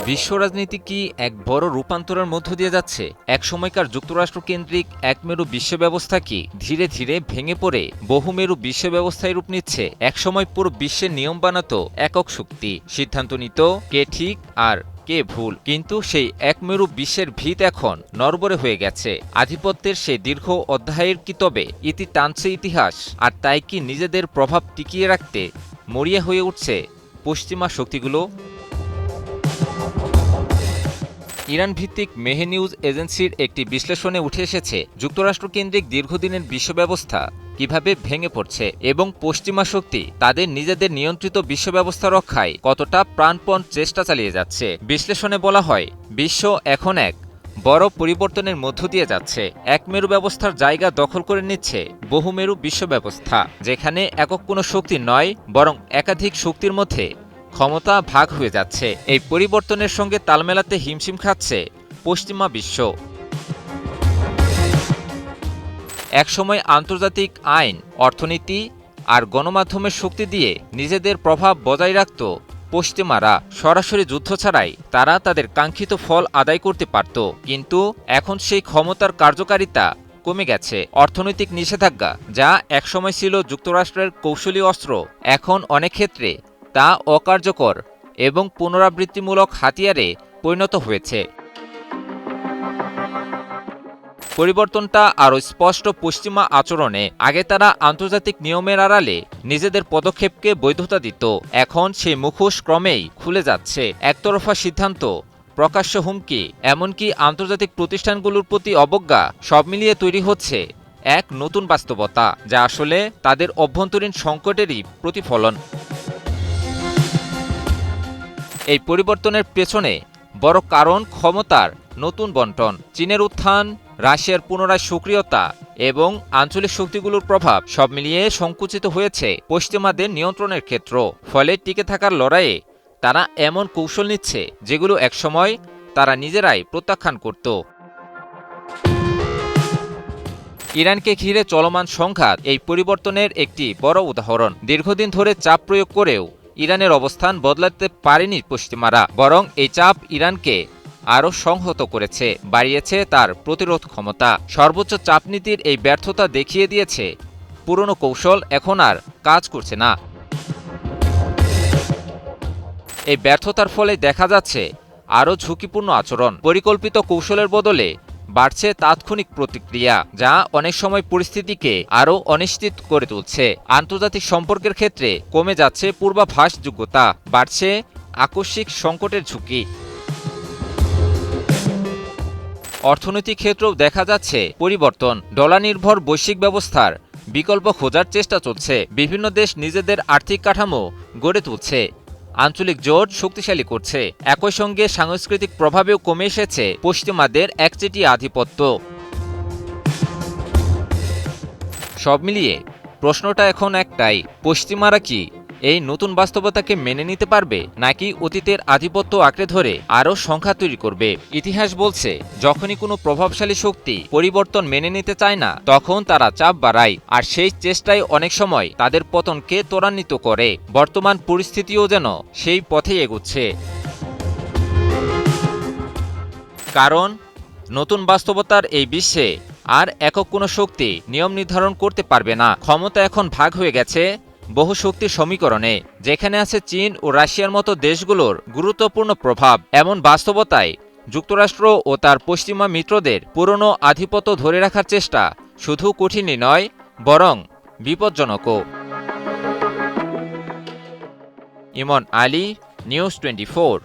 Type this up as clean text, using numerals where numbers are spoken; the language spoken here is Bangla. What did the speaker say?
বিশ্ব রাজনীতি কি এক বড় রূপান্তরের মধ্য দিয়ে যাচ্ছে? একসময়কার যুক্তরাষ্ট্রকেন্দ্রিক একমেরু বিশ্ব ব্যবস্থা কি ধীরে ধীরে ভেঙে পড়ে বহুমেরু বিশ্ব ব্যবস্থায় রূপ নিচ্ছে? একসময় পুরো বিশ্বের নিয়ম বানাতো একক শক্তি, সিদ্ধান্ত নিত কে ঠিক আর কে ভুল। কিন্তু সেই একমেরু বিশ্বের ভিত এখন নড়বড়ে হয়ে গেছে। আধিপত্যের সেই দীর্ঘ অধ্যায়ের কি তবে ইতি টানছে ইতিহাস? আর তাই কি নিজেদের প্রভাব টিকিয়ে রাখতে মরিয়া হয়ে উঠছে পশ্চিমা শক্তিগুলো? ইরান ভিত্তিক মেহে নিউজ এজেন্সির একটি বিশ্লেষণে উঠে এসেছে যুক্তরাষ্ট্রকেন্দ্রিক দীর্ঘদিনের বিশ্ব ব্যবস্থা কিভাবে ভেঙে পড়ছে এবং পশ্চিমা শক্তি তাদের নিজেদের নিয়ন্ত্রিত বিশ্ব ব্যবস্থা রক্ষায় কতটা প্রাণপণ চেষ্টা চালিয়ে যাচ্ছে। বিশ্লেষণে বলা হয়, বিশ্ব এখন এক বড় পরিবর্তনের মধ্য দিয়ে যাচ্ছে। একমেরু ব্যবস্থার জায়গা দখল করে নিচ্ছে বহুমেরু বিশ্ব ব্যবস্থা, যেখানে একক কোনো শক্তি নয় বরং একাধিক শক্তির মধ্যে ক্ষমতা ভাগ হয়ে যাচ্ছে। এই পরিবর্তনের সঙ্গে তাল মেলাতে হিমশিম খাচ্ছে পশ্চিমা বিশ্ব। একসময় আন্তর্জাতিক আইন, অর্থনীতি আর গণমাধ্যমের শক্তি দিয়ে নিজেদের প্রভাব বজায় রাখত পশ্চিমারা। সরাসরি যুদ্ধ ছাড়াই তারা তাদের কাঙ্ক্ষিত ফল আদায় করতে পারত। কিন্তু এখন সেই ক্ষমতার কার্যকারিতা কমে গেছে। অর্থনৈতিক নিষেধাজ্ঞা, যা একসময় ছিল যুক্তরাষ্ট্রের কৌশলী অস্ত্র, এখন অনেক ক্ষেত্রে তা অকার্যকর এবং পুনরাবৃত্তিমূলক হাতিয়ারে পরিণত হয়েছে। পরিবর্তনটা আরও স্পষ্ট পশ্চিমা আচরণে। আগে তারা আন্তর্জাতিক নিয়মের আড়ালে নিজেদের পদক্ষেপকে বৈধতা দিত, এখন সেই মুখোশ ক্রমেই খুলে যাচ্ছে। একতরফা সিদ্ধান্ত, প্রকাশ্য হুমকি, এমনকি আন্তর্জাতিক প্রতিষ্ঠানগুলোর প্রতি অবজ্ঞা, সব মিলিয়ে তৈরি হচ্ছে এক নতুন বাস্তবতা, যা আসলে তাদের অভ্যন্তরীণ সংকটেরই প্রতিফলন। এই পরিবর্তনের পেছনে বড় কারণ ক্ষমতার নতুন বণ্টন। চীনের উত্থান, রাশিয়ার পুনরায় সক্রিয়তা এবং আঞ্চলিক শক্তিগুলোর প্রভাব সব মিলিয়ে সংকুচিত হয়েছে পশ্চিমাদের নিয়ন্ত্রণের ক্ষেত্র। ফলে টিকে থাকার লড়াইয়ে তারা এমন কৌশল নিচ্ছে যেগুলো একসময় তারা নিজেরাই প্রত্যাখ্যান করত। ইরানকে ঘিরে চলমান সংঘাত এই পরিবর্তনের একটি বড় উদাহরণ। দীর্ঘদিন ধরে চাপ প্রয়োগ করেও ইরানের অবস্থান বদলাতে পারেনি পশ্চিমারা, বরং এই চাপ ইরানকে আরও সংহত করেছে, বাড়িয়েছে তার প্রতিরোধ ক্ষমতা। সর্বোচ্চ চাপনীতির এই ব্যর্থতা দেখিয়ে দিয়েছে পুরনো কৌশল এখন আর কাজ করছে না। এই ব্যর্থতার ফলে দেখা যাচ্ছে আরও ঝুঁকিপূর্ণ আচরণ। পরিকল্পিত কৌশলের বদলে বাড়ছে তাৎক্ষণিক প্রতিক্রিয়া, যা অনেক সময় পরিস্থিতিকে আরও অনিশ্চিত করে তুলছে। আন্তর্জাতিক সম্পর্কের ক্ষেত্রে কমে যাচ্ছে পূর্বাভাসযোগ্যতা, বাড়ছে আকস্মিক সংকটের ঝুঁকি। অর্থনৈতিক ক্ষেত্রেও দেখা যাচ্ছে পরিবর্তন। ডলার নির্ভর বৈশ্বিক ব্যবস্থার বিকল্প খোঁজার চেষ্টা চলছে। বিভিন্ন দেশ নিজেদের আর্থিক কাঠামো গড়ে তুলছে, আঞ্চলিক জোট শক্তিশালী করছে। একই সঙ্গে সাংস্কৃতিক প্রভাবেও কমে এসেছে পশ্চিমাদের একচেটিয়া আধিপত্য। সব মিলিয়ে প্রশ্নটা এখন একটাই, পশ্চিমারা কি এই নতুন বাস্তবতাকে মেনে নিতে পারবে, নাকি অতীতের আধিপত্য আঁকড়ে ধরে আরও সংখ্যা তৈরি করবে? ইতিহাস বলছে, যখনই কোনো প্রভাবশালী শক্তি পরিবর্তন মেনে নিতে চায় না, তখন তারা চাপ বাড়ায়, আর সেই চেষ্টাই অনেক সময় তাদের পতনকে ত্বরান্বিত করে। বর্তমান পরিস্থিতিও যেন সেই পথেই এগুচ্ছে। কারণ নতুন বাস্তবতার এই বিশ্বে আর একক কোনো শক্তি নিয়ম নির্ধারণ করতে পারবে না। ক্ষমতা এখন ভাগ হয়ে গেছে বহু শক্তির সমীকরণে, যেখানে আছে চীন ও রাশিয়ার মতো দেশগুলোর গুরুত্বপূর্ণ প্রভাব। এমন বাস্তবতায় যুক্তরাষ্ট্র ও তার পশ্চিমা মিত্রদের পুরনো আধিপত্য ধরে রাখার চেষ্টা শুধু কঠিনই নয়, বরং বিপজ্জনকও। ইমন আলী, নিউজ 24।